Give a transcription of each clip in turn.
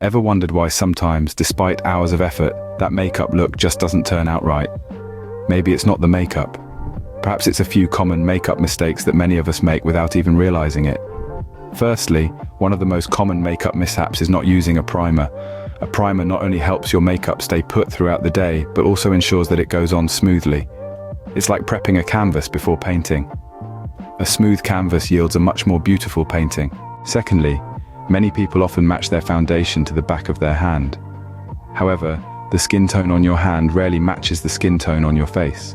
Ever wondered why sometimes, despite hours of effort, that makeup look just doesn't turn out right? Maybe it's not the makeup. Perhaps it's a few common makeup mistakes that many of us make without even realizing it. Firstly, one of the most common makeup mishaps is not using a primer. A primer not only helps your makeup stay put throughout the day, but also ensures that it goes on smoothly. It's like prepping a canvas before painting. A smooth canvas yields a much more beautiful painting. Secondly, many people often match their foundation to the back of their hand. However, the skin tone on your hand rarely matches the skin tone on your face.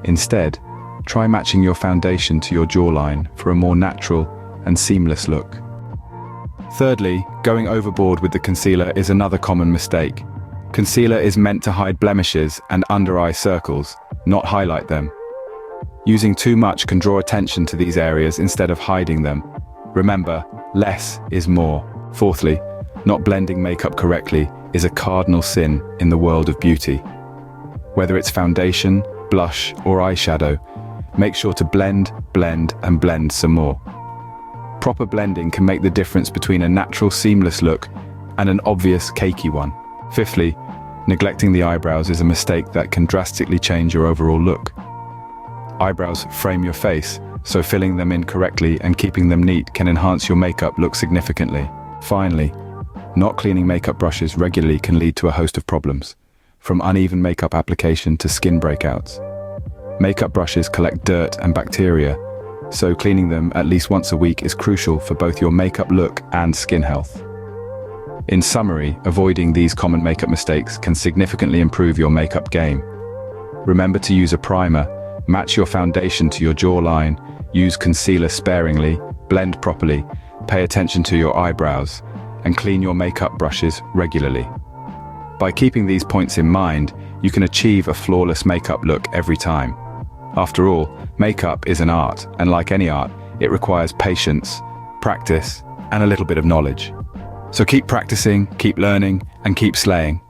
Instead, try matching your foundation to your jawline for a more natural and seamless look. Thirdly, going overboard with the concealer is another common mistake. Concealer is meant to hide blemishes and under-eye circles, not highlight them. Using too much can draw attention to these areas instead of hiding them. Remember, less is more. Fourthly, not blending makeup correctly is a cardinal sin in the world of beauty. Whether it's foundation, blush, or eyeshadow, make sure to blend, and blend some more. Proper blending can make the difference between a natural seamless look and an obvious cakey one. Fifthly, neglecting the eyebrows is a mistake that can drastically change your overall look. Eyebrows frame your face, so filling them in correctly and keeping them neat can enhance your makeup look significantly. Finally, not cleaning makeup brushes regularly can lead to a host of problems, from uneven makeup application to skin breakouts. Makeup brushes collect dirt and bacteria, so cleaning them at least once a week is crucial for both your makeup look and skin health. In summary, avoiding these common makeup mistakes can significantly improve your makeup game. Remember to use a primer, match your foundation to your jawline, use concealer sparingly, blend properly, pay attention to your eyebrows, and clean your makeup brushes regularly. By keeping these points in mind, you can achieve a flawless makeup look every time. After all, makeup is an art, and like any art, it requires patience, practice, and a little bit of knowledge. So keep practicing, keep learning, and keep slaying.